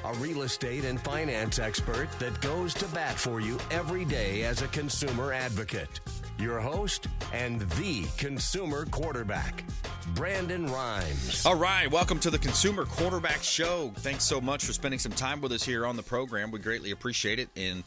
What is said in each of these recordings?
a real estate and finance expert that goes to bat for you every day as a consumer advocate. Your host and the consumer quarterback, Brandon Rhymes. All right, welcome to the Consumer Quarterback Show. Thanks so much for spending some time with us here on the program. We greatly appreciate it, and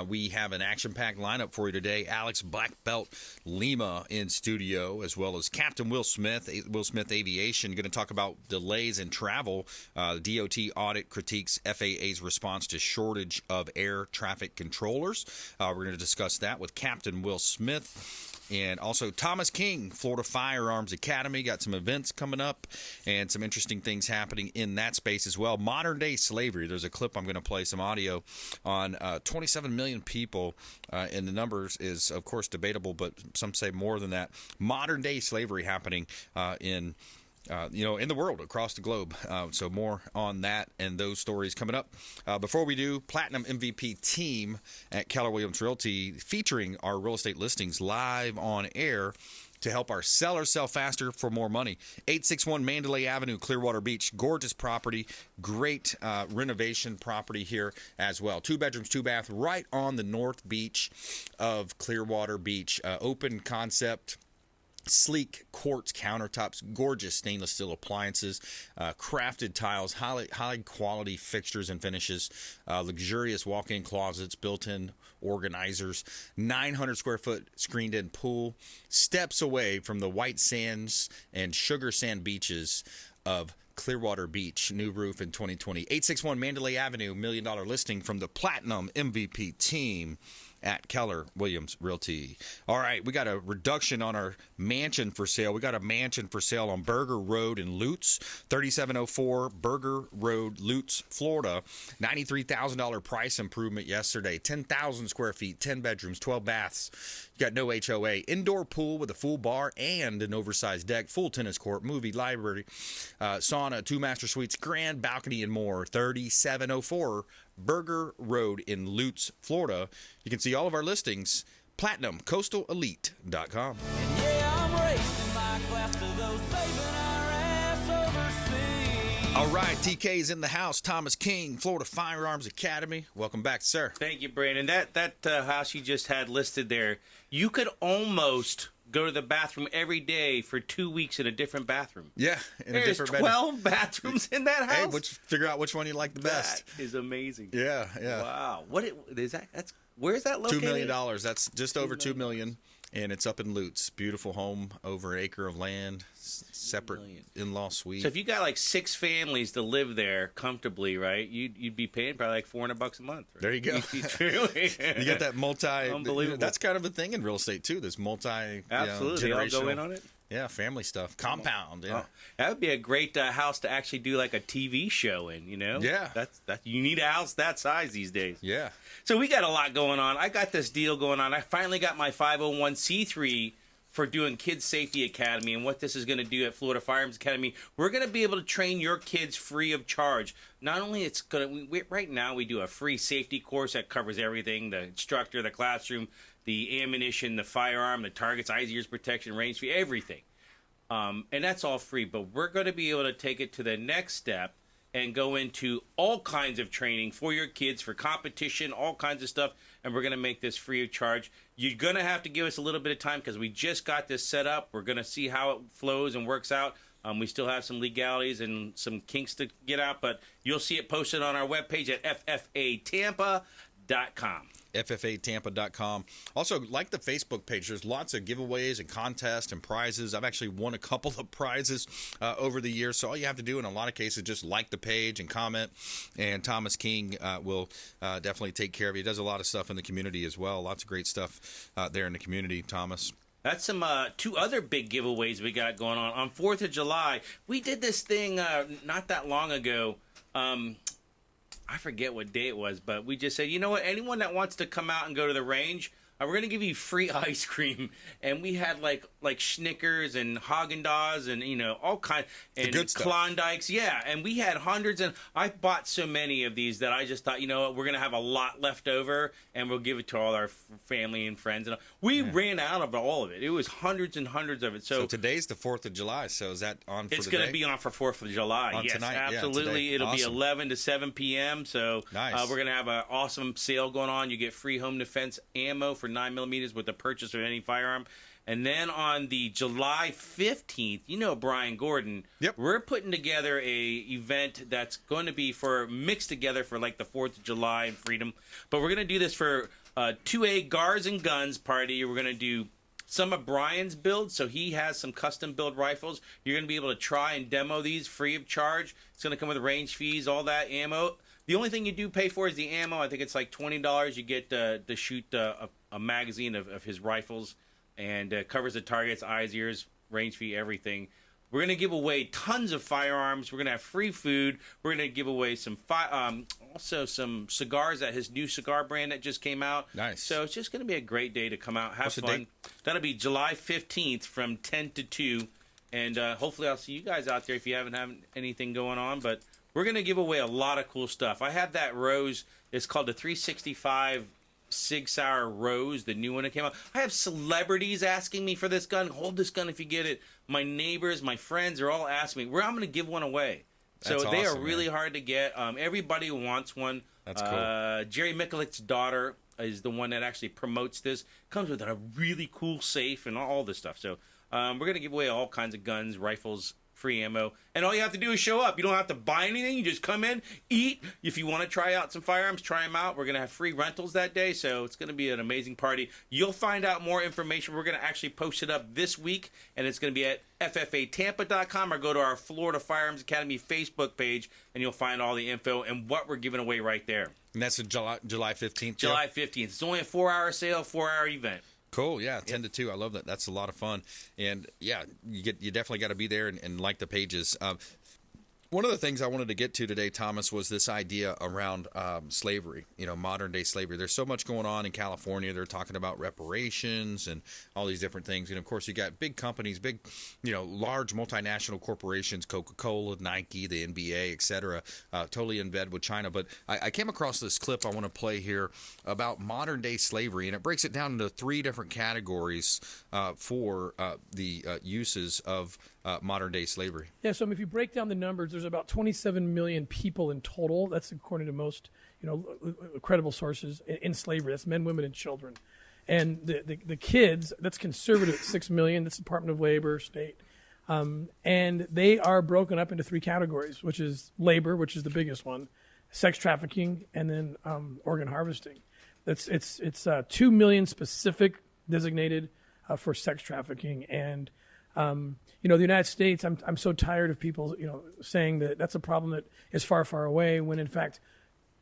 we have an action-packed lineup for you today. Alex Black Belt Lima in studio, as well as Captain Will Smith Aviation, going to talk about delays in travel. DOT audit critiques FAA's response to shortage of air traffic controllers. We're going to discuss that with Captain Will Smith. And also Thomas King, Florida Firearms Academy, got some events coming up and some interesting things happening in that space as well. Modern-day slavery. There's a clip I'm going to play some audio on 27 million people, and the numbers is, of course, debatable, but some say more than that. Modern-day slavery happening in the world, across the globe. So more on that and those stories coming up. Before we do, Platinum MVP team at Keller Williams Realty featuring our real estate listings live on air to help our sellers sell faster for more money. 861 Mandalay Avenue, Clearwater Beach. Gorgeous property. Great renovation property here as well. 2 bedrooms, 2 bath, right on the north beach of Clearwater Beach. Open concept. Sleek quartz countertops, gorgeous stainless steel appliances, crafted tiles, high quality fixtures and finishes, luxurious walk-in closets, built-in organizers, 900 square foot screened-in pool, steps away from the white sands and sugar sand beaches of Clearwater Beach. New roof in 2020. 861 Mandalay Avenue, $1 million listing from the Platinum MVP team at Keller Williams Realty. All right, we got a reduction on our mansion for sale. We got a mansion for sale on Burger Road in Lutz, 3704 Burger Road, Lutz, Florida. $93,000 price improvement yesterday. 10,000 square feet, 10 bedrooms, 12 baths. You got no HOA. Indoor pool with a full bar and an oversized deck. Full tennis court, movie, library, sauna, 2 master suites, grand balcony, and more. 3704 Burger Road in Lutz, Florida. You can see all of our listings, platinumcoastalelite.com. All right, TK is in the house. Thomas King, Florida Firearms Academy. Welcome back, sir. Thank you, Brandon. That house you just had listed there, you could almost go to the bathroom every day for 2 weeks in a different bathroom. Yeah, in a different bedroom. 12 bathrooms in that house. Hey, figure out which one you like the best. That is amazing. Yeah. Wow. Where is that located? $2 million. That's just over $2 million. And it's up in Lutz. Beautiful home, over an acre of land, separate in-law suite. So if you got like 6 families to live there comfortably, right? You'd be paying probably like $400 a month. Right? There you go. You got that unbelievable. That's kind of a thing in real estate too. This absolutely. They all go in on it. Yeah, family stuff. Compound. Yeah, that would be a great house to actually do like a TV show in. Yeah, that's you need a house that size these days. Yeah. So we got a lot going on. I got this deal going on. I finally got my 501c3 for doing Kids Safety Academy, and what this is going to do at Florida Firearms Academy, we're going to be able to train your kids free of charge. Not only it's going to, right now we do a free safety course that covers everything: the instructor, the classroom, the ammunition, the firearm, the targets, eyes, ears protection, range fee, everything. And that's all free. But we're going to be able to take it to the next step and go into all kinds of training for your kids, for competition, all kinds of stuff. And we're going to make this free of charge. You're going to have to give us a little bit of time because we just got this set up. We're going to see how it flows and works out. We still have some legalities and some kinks to get out, but you'll see it posted on our webpage at ffatampa.com. ffatampa.com. Also, like the Facebook page, there's lots of giveaways and contests and prizes. I've actually won a couple of prizes over the years, so all you have to do in a lot of cases just like the page and comment, and Thomas King will definitely take care of you. He does a lot of stuff in the community as well. Lots of great stuff there in the community, Thomas. That's some 2 other big giveaways we got going on. On 4th of July, we did this thing not that long ago. I forget what day it was, but we just said, you know what, anyone that wants to come out and go to the range, we're going to give you free ice cream. And we had like Snickers and Haagen-Dazs and, all kinds. And good stuff. Klondikes. Yeah, and we had hundreds. And I bought so many of these that I just thought, what, we're going to have a lot left over, and we'll give it to all our family and friends. And we ran out of all of it. It was hundreds and hundreds of it. So today's the 4th of July. So is that on for It's going to be on for 4th of July. On yes, tonight. absolutely. Yeah, It'll be awesome. 11 to 7 p.m. So Nice. we're going to have an awesome sale going on. You get free home defense ammo for 9mm with the purchase of any firearm. And then on the July 15th, Brian Gordon, Yep. we're putting together a event that's going to be mixed together for like the 4th of July and freedom. But we're going to do this for 2A Guards and Guns party. We're going to do some of Brian's builds, so he has some custom build rifles. You're going to be able to try and demo these free of charge. It's going to come with range fees, all that ammo. The only thing you do pay for is the ammo. I think it's like $20. You get to shoot a magazine of his rifles, and covers the targets, eyes, ears, range fee, everything. We're going to give away tons of firearms. We're going to have free food. We're going to give away also some cigars at his new cigar brand that just came out. Nice. So it's just going to be a great day to come out, have What's the fun. date? That'll be July 15th from 10 to 2. And hopefully I'll see you guys out there if you haven't had anything going on. But we're going to give away a lot of cool stuff. I have that Rose. It's called the 365 Sig Sauer Rose, the new one that came out. I have celebrities asking me for this gun. Hold this gun if you get it. My neighbors, my friends are all asking me. I'm going to give one way. So That's they are awesome, really man. hard to get. Everybody wants one. That's cool. Jerry Mikulic's daughter is the one that actually promotes this. Comes with a really cool safe and all this stuff. So we're going to give away all kinds of guns, rifles, free ammo. And all you have to do is show up. You don't have to buy anything. You just come in, eat. If you want to try out some firearms, try them out. We're going to have free rentals that day, so it's going to be an amazing party. You'll find out more information. We're going to actually post it up this week, and it's going to be at ffatampa.com, or go to our Florida Firearms Academy Facebook page, and you'll find all the info and what we're giving away right there. And that's July 15th? Joe? July 15th. It's only a 4-hour sale, 4-hour event. Cool, yeah, 10 to 2. I love that. That's a lot of fun. And, yeah, you definitely got to be there and like the pages. One of the things I wanted to get to today, Thomas, was this idea around slavery, modern-day slavery. There's so much going on in California. They're talking about reparations and all these different things. And, of course, you got big companies, big, large multinational corporations, Coca-Cola, Nike, the NBA, et cetera, totally in bed with China. But I came across this clip I want to play here about modern-day slavery, and it breaks it down into 3 different categories for the uses of modern-day slavery. Yeah, so if you break down the numbers, there's about 27 million people in total. That's according to most, credible sources in slavery. That's men, women, and children. And the kids, that's conservative at 6 million. That's Department of Labor, state. And they are broken up into 3 categories, which is labor, which is the biggest one, sex trafficking, and then organ harvesting. It's 2 million specific designated for sex trafficking. And the United States, I'm so tired of people, saying that that's a problem that is far, far away, when in fact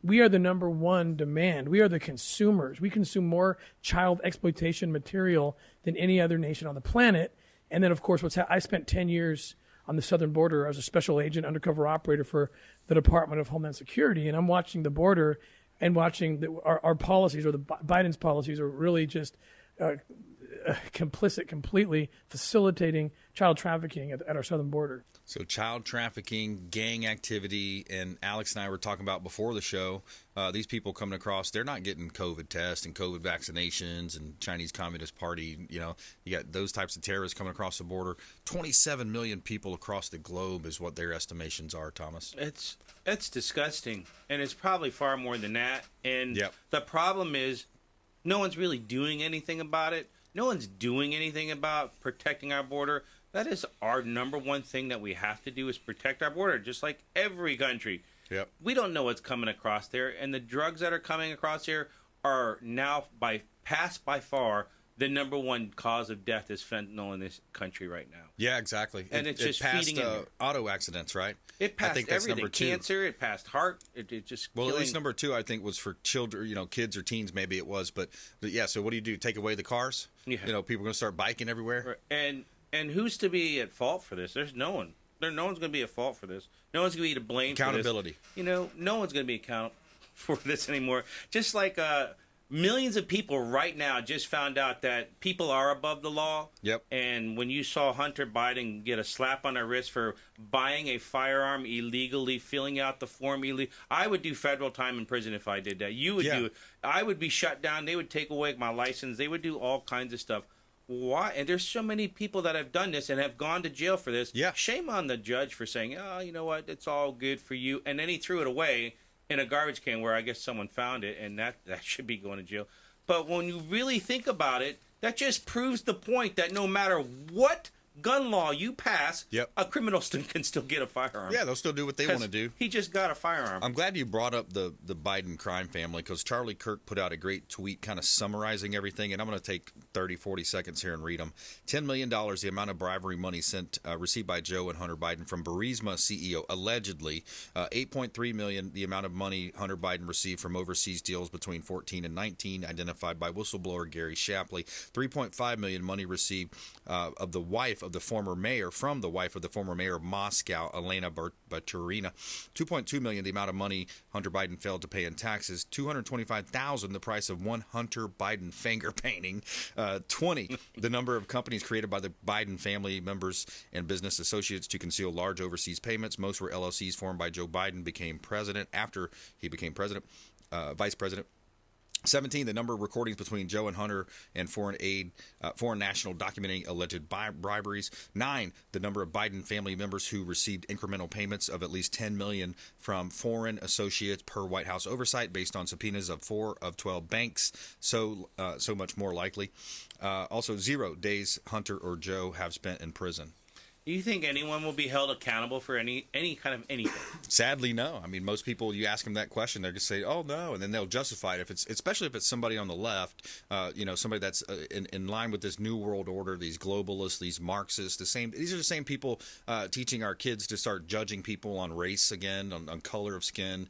we are the number one demand. We are the consumers. We consume more child exploitation material than any other nation on the planet. And then, of course, I spent 10 years on the southern border as a special agent, undercover operator for the Department of Homeland Security, and I'm watching the border and watching our policies, or the Biden's policies, are really just complicit, completely facilitating child trafficking at our southern border. So child trafficking, gang activity, and Alex and I were talking about before the show, these people coming across, they're not getting COVID tests and COVID vaccinations and Chinese Communist Party. You got those types of terrorists coming across the border. 27 million people across the globe is what their estimations are, Thomas. It's disgusting, and it's probably far more than that. And Yep. The problem is no one's really doing anything about it. No one's doing anything about protecting our border. That is our number one thing that we have to do, is protect our border, just like every country. Yep. We don't know what's coming across there, and the drugs that are coming across here are now by far the number one cause of death is fentanyl in this country right now. Yeah, exactly. And it's just passed, feeding in. auto accidents, right? It passed I think that's everything. number 2. Cancer, it passed heart. It just Well, killing. at least number 2, I think, was for children, kids or teens, maybe it was. But yeah, so what do? Take away the cars? Yeah. People are going to start biking everywhere? And who's to be at fault for this? There's no one. No one's going to be at fault for this. No one's going to be to blame Accountability. for this. No one's going to be accountable for this anymore. Just like millions of people right now just found out that people are above the law. Yep. And when you saw Hunter Biden get a slap on the wrist for buying a firearm illegally, filling out the form illegally, I would do federal time in prison if I did that. You would do it. I would be shut down. They would take away my license. They would do all kinds of stuff. Why? And there's so many people that have done this and have gone to jail for this. Yeah. Shame on the judge for saying, oh, you know what, it's all good for you. And then he threw it away in a garbage can where I guess someone found it, and that should be going to jail. But when you really think about it, that just proves the point that no matter what gun law you pass, a criminal can still get a firearm. Yeah, they'll still do what they want to do. He just got a firearm. I'm glad you brought up the Biden crime family, because Charlie Kirk put out a great tweet kind of summarizing everything, and I'm going to take 30, 40 seconds here and read them. $10 million, the amount of bribery money received by Joe and Hunter Biden from Burisma CEO, allegedly. $8.3 million, the amount of money Hunter Biden received from overseas deals between 14 and 19, identified by whistleblower Gary Shapley. $3.5 million money received of the wife of the former mayor, of Moscow, Elena Baturina. $2.2 million, the amount of money Hunter Biden failed to pay in taxes. $225,000, the price of one Hunter Biden finger painting. 20, the number of companies created by the Biden family members and business associates to conceal large overseas payments. Most were LLCs formed by Joe Biden after he became vice president. 17, the number of recordings between Joe and Hunter and foreign national documenting alleged briberies. 9, the number of Biden family members who received incremental payments of at least $10 million from foreign associates per White House oversight based on subpoenas of 4 of 12 banks. So much more likely. Also, 0 days Hunter or Joe have spent in prison. Do you think anyone will be held accountable for any kind of anything? Sadly, no. I mean, most people, you ask them that question, they're going to say, "Oh, no," and then they'll justify it. Especially if it's somebody on the left, somebody that's in line with this new world order, these globalists, these Marxists. These are the same people teaching our kids to start judging people on race again, on color of skin.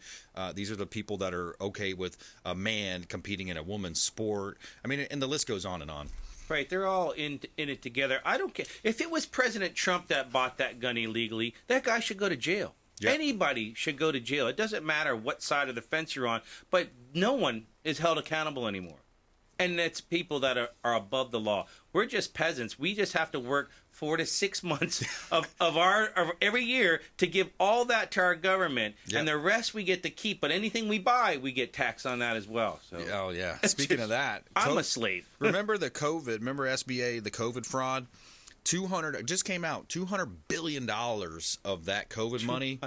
These are the people that are okay with a man competing in a woman's sport. I mean, and the list goes on and on. Right, they're all in it together. I don't care. If it was President Trump that bought that gun illegally, that guy should go to jail. Yep. Anybody should go to jail. It doesn't matter what side of the fence you're on, but no one is held accountable anymore. And it's people that are above the law. We're just peasants. We just have to work 4 to 6 months of every year to give all that to our government, and the rest we get to keep. But anything we buy, we get taxed on that as well. So, oh yeah. Speaking of that, I'm a slave. Remember SBA, the COVID fraud? Just came out. $200 billion of that COVID money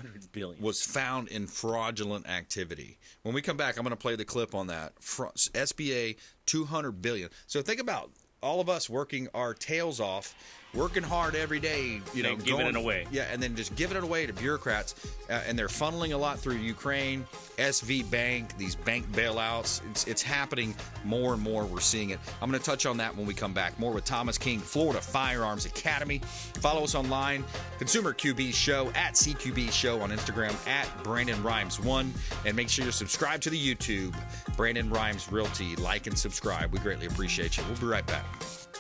was found in fraudulent activity. When we come back, I'm going to play the clip on that. SBA, $200 billion. So think about all of us working our tails off, working hard every day, giving it away. Yeah, and then just giving it away to bureaucrats. And they're funneling a lot through Ukraine, SV Bank, these bank bailouts. It's happening more and more. We're seeing it. I'm going to touch on that when we come back. More with Thomas King, Florida Firearms Academy. Follow us online, Consumer QB Show, at CQB Show on Instagram, at Brandon Rhymes 1. And make sure you're subscribed to the YouTube, Brandon Rhymes Realty. Like and subscribe. We greatly appreciate you. We'll be right back.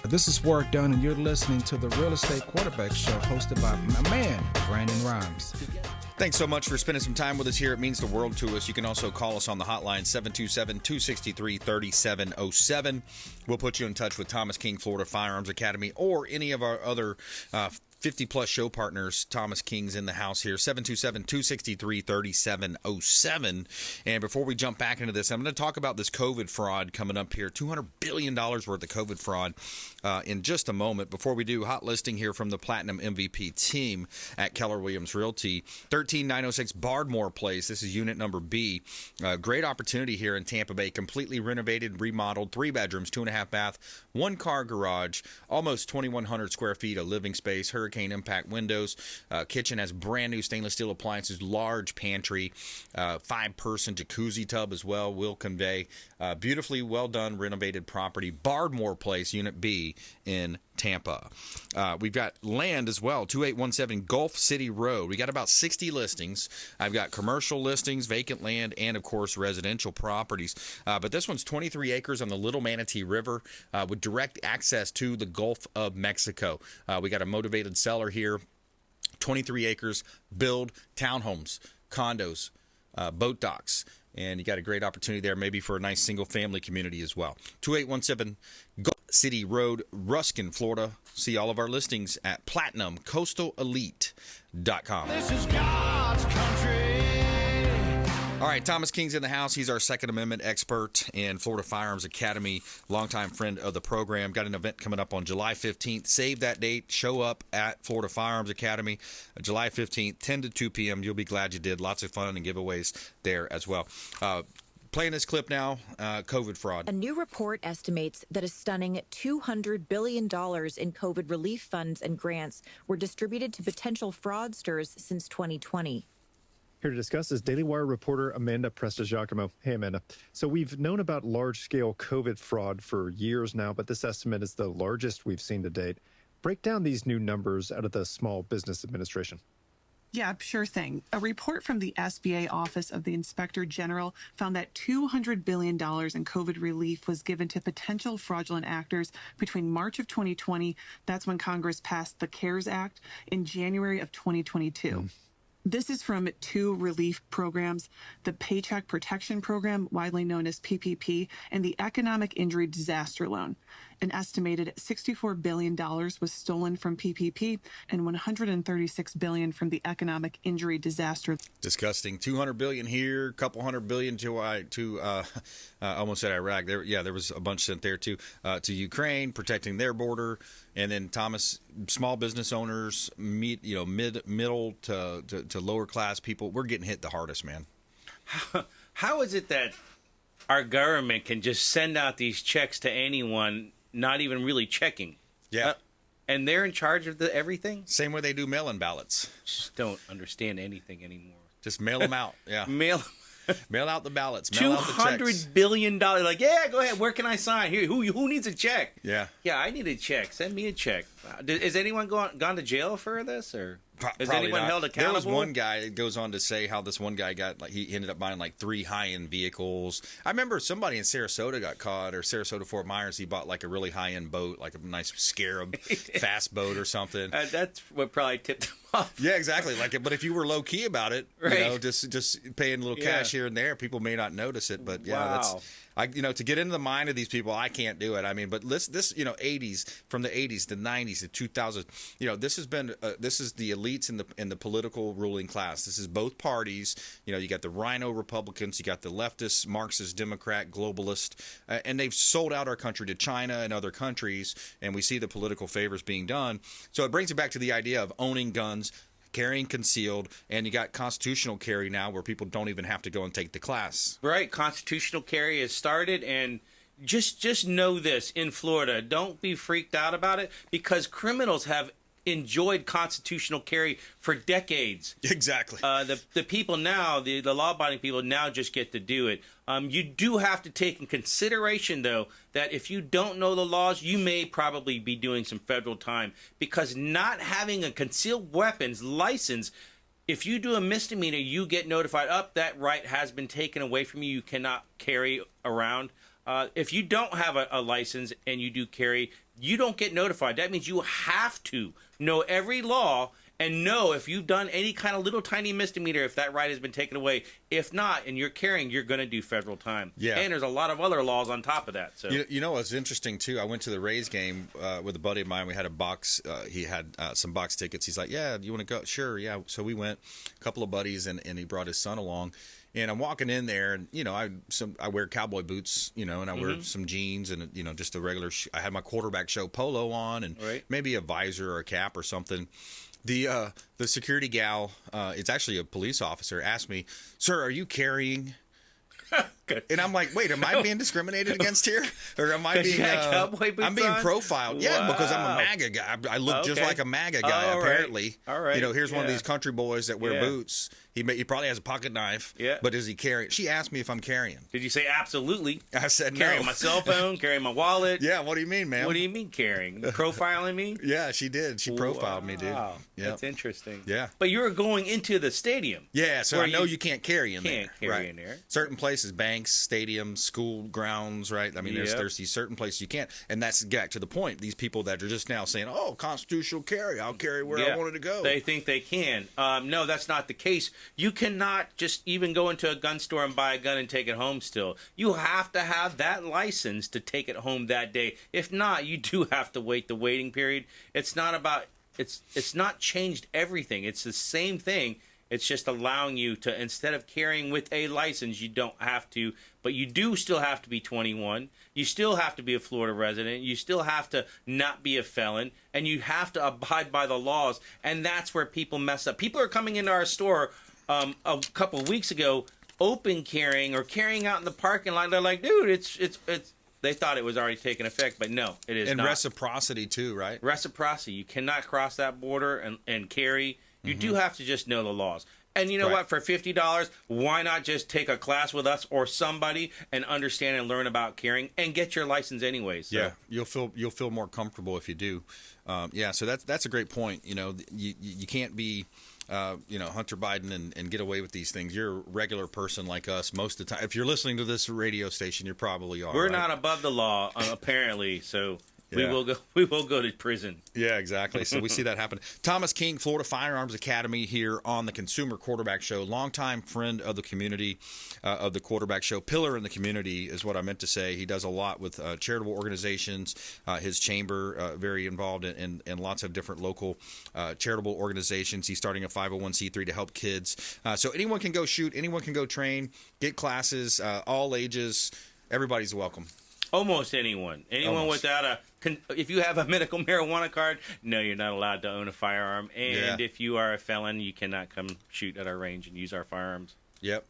This is Work Done, and you're listening to the Real Estate Quarterback Show hosted by my man, Brandon Rhymes. Thanks so much for spending some time with us here. It means the world to us. You can also call us on the hotline, 727-263-3707. We'll put you in touch with Thomas King, Florida Firearms Academy, or any of our other 50-plus show partners. Thomas King's in the house here, 727-263-3707. And before we jump back into this, I'm going to talk about this COVID fraud coming up here, $200 billion worth of COVID fraud in just a moment. Before we do, hot listing here from the Platinum MVP team at Keller Williams Realty, 13906 Bardmore Place. This is unit number B. Great opportunity here in Tampa Bay, completely renovated, remodeled, 3 bedrooms, 2.5 bath, 1-car garage, almost 2,100 square feet of living space, hurricane impact windows. Kitchen has brand new stainless steel appliances, large pantry, 5-person jacuzzi tub as well. Will convey beautifully well done renovated property, Bardmore Place, Unit B in Tampa. We've got land as well, 2817 Gulf City Road. We got about 60 listings. I've got commercial listings, vacant land, and of course residential properties. But this one's 23 acres on the Little Manatee River with direct access to the Gulf of Mexico. We got a motivated seller here, 23 acres, build townhomes, condos, boat docks, And you got a great opportunity there, maybe for a nice single-family community as well. 2817 Gulf City Road, Ruskin, Florida. See all of our listings at PlatinumCoastalElite.com. This is God's country. All right, Thomas King's in the house. He's our Second Amendment expert in Florida Firearms Academy, longtime friend of the program. Got an event coming up on July 15th. Save that date. Show up at Florida Firearms Academy, July 15th, 10 to 2 p.m. You'll be glad you did. Lots of fun and giveaways there as well. Playing this clip now, COVID fraud. A new report estimates that a stunning $200 billion in COVID relief funds and grants were distributed to potential fraudsters since 2020. Here to discuss is Daily Wire reporter Amanda Prestigiacomo. Hey, Amanda. So we've known about large-scale COVID fraud for years now, but this estimate is the largest we've seen to date. Break down these new numbers out of the Small Business Administration. Yeah, sure thing. A report from the SBA Office of the Inspector General found that $200 billion in COVID relief was given to potential fraudulent actors between March of 2020, that's when Congress passed the CARES Act, in January of 2022. This is from two relief programs, the Paycheck Protection Program, widely known as PPP, and the Economic Injury Disaster Loan. An estimated $64 billion was stolen from PPP and $136 billion from the Economic Injury Disaster. Disgusting. $200 billion here, a couple $100 billion to almost said Iraq. There was a bunch sent there too, to Ukraine, protecting their border, and then Thomas, small business owners, middle to lower class people. We're getting hit the hardest, man. How is it that our government can just send out these checks to anyone, not even really checking? Yeah. And they're in charge of everything? Same way they do mail-in ballots. Just don't understand anything anymore. Just mail them out. Yeah. Mail out the ballots. Mail out the checks. $200 billion. Like, yeah, go ahead. Where can I sign? Here, who needs a check? Yeah. Yeah, I need a check. Send me a check. Is anyone gone to jail for this, or is anyone held accountable? There was one guy that goes on to say how this one guy got, like, he ended up buying like 3 high-end vehicles. I remember somebody in Sarasota got caught, or Sarasota Fort Myers. He bought like a really high-end boat, like a nice Scarab fast boat or something. That's what probably tipped him off. Yeah, exactly. But if you were low key about it, right. Just paying a little cash here and there, people may not notice it. But yeah, wow. To get into the mind of these people, I can't do it. I mean, but this 80s, from the 80s, the 90s, the 2000s, this has been this is the elites in the political ruling class. This is both parties. You got the Rhino Republicans, you got the leftist, Marxist, Democrat, globalist, and they've sold out our country to China and other countries, and we see the political favors being done. So it brings it back to the idea of owning guns, carrying concealed, and you got constitutional carry now where people don't even have to go and take the class. Right, constitutional carry has started, and just know this, in Florida, don't be freaked out about it, because criminals have enjoyed constitutional carry for decades. Exactly. The people now, the law-abiding people now just get to do it. You do have to take in consideration, though, that if you don't know the laws, you may probably be doing some federal time, because not having a concealed weapons license, if you do a misdemeanor, you get notified, that right has been taken away from you. You cannot carry around. If you don't have a license and you do carry, you don't get notified. That means you have to know every law and know if you've done any kind of little tiny misdemeanor, if that right has been taken away. If not, and you're carrying, you're going to do federal time. Yeah. And there's a lot of other laws on top of that. So what's interesting, too, I went to the Rays game with a buddy of mine. We had a box. He had some box tickets. He's like, yeah, do you want to go? Sure, yeah. So we went, a couple of buddies, and he brought his son along. And I'm walking in there, and I wear cowboy boots, and I wear some jeans, and just a regular. I had my quarterback show polo on, and maybe a visor or a cap or something. The security gal, it's actually a police officer, asked me, "Sir, are you carrying?" And I'm like, wait, am I being discriminated against here, or am I being? I'm being profiled. Wow. Yeah, because I'm a MAGA guy. I look just like a MAGA guy. Apparently, all right. Here's one of these country boys that wear boots. He probably has a pocket knife. Yeah. But is he carrying? She asked me if I'm carrying. Did you say absolutely? I said no. Carrying my cell phone, carrying my wallet. Yeah. What do you mean, man? What do you mean carrying? Profiling me? Yeah, she did. She profiled me, dude. Wow. Yep. That's interesting. Yeah. But you were going into the stadium. Yeah. So I know you can't carry in there. Can't carry in there. Certain places, banks, stadiums, school grounds, right? I mean, there's these certain places you can't. And that's back to the point. These people that are just now saying, oh, constitutional carry. I'll carry where I wanted to go. They think they can. No, that's not the case. You cannot just even go into a gun store and buy a gun and take it home still. You have to have that license to take it home that day. If not, you do have to wait the waiting period. It's not about, it's not changed everything. It's the same thing. It's just allowing you to, instead of carrying with a license, you don't have to, but you do still have to be 21. You still have to be a Florida resident. You still have to not be a felon, and you have to abide by the laws. And that's where people mess up. People are coming into our store a couple of weeks ago, open carrying or carrying out in the parking lot. They're like, dude, it's. They thought it was already taking effect, but no, it is not. And reciprocity too, right? Reciprocity. You cannot cross that border and carry. You do have to just know the laws. And you know what? For $50, why not just take a class with us or somebody and understand and learn about carrying and get your license anyway? So. Yeah, you'll feel more comfortable if you do. So that's a great point. You know, you can't be Hunter Biden and get away with these things. You're a regular person like us most of the time. If you're listening to this radio station, you probably are. We're not above the law, apparently. So. Yeah. We will go to prison. Yeah, exactly. So we see that happen. Thomas King, Florida Firearms Academy, here on the Consumer Quarterback Show. Longtime friend of the community, of the Quarterback Show. Pillar in the community is what I meant to say. He does a lot with charitable organizations. His chamber, very involved in lots of different local charitable organizations. He's starting a 501c3 to help kids. So anyone can go shoot. Anyone can go train, get classes, all ages. Everybody's welcome. Almost anyone. Anyone without a... If you have a medical marijuana card, no, you're not allowed to own a firearm. And if you are a felon, you cannot come shoot at our range and use our firearms. Yep.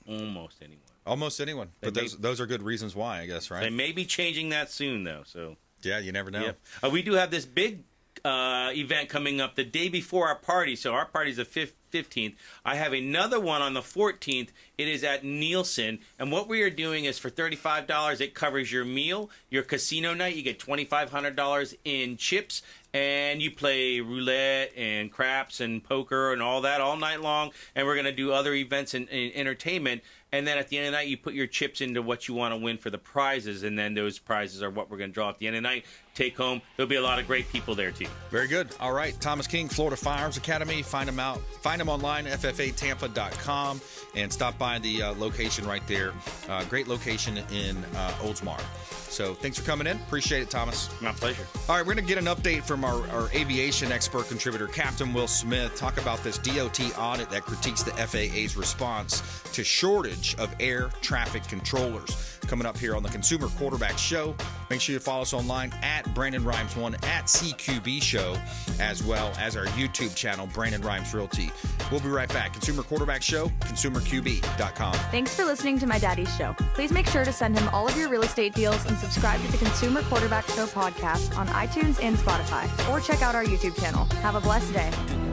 Almost anyone. Almost anyone. But those are good reasons why, I guess, right? They may be changing that soon, though. So yeah, you never know. Yep. We do have this big event coming up the day before our party. So our party's the 15th. I have another one on the 14th. It is at Nielsen. And what we are doing is for $35, it covers your meal, your casino night. You get $2,500 in chips. And you play roulette and craps and poker and all that all night long. And we're going to do other events and entertainment. And then at the end of the night, you put your chips into what you want to win for the prizes. And then those prizes are what we're going to draw at the end of the night. Take home. There'll be a lot of great people there, too. Very good. All right. Thomas King, Florida Firearms Academy. Find them online, ffatampa.com. And stop by the location right there. Great location in Oldsmar. So thanks for coming in. Appreciate it, Thomas. My pleasure. All right, we're going to get an update from our aviation expert contributor, Captain Will Smith, talk about this DOT audit that critiques the FAA's response to shortage of air traffic controllers. Coming up here on the Consumer Quarterback Show. Make sure you follow us online at Brandon Rhymes 1 at CQB Show, as well as our YouTube channel, Brandon Rhymes Realty. We'll be right back. Consumer Quarterback Show, consumerqb.com. Thanks for listening to my daddy's show. Please make sure to send him all of your real estate deals and subscribe to the Consumer Quarterback Show podcast on iTunes and Spotify, or check out our YouTube channel. Have a blessed day.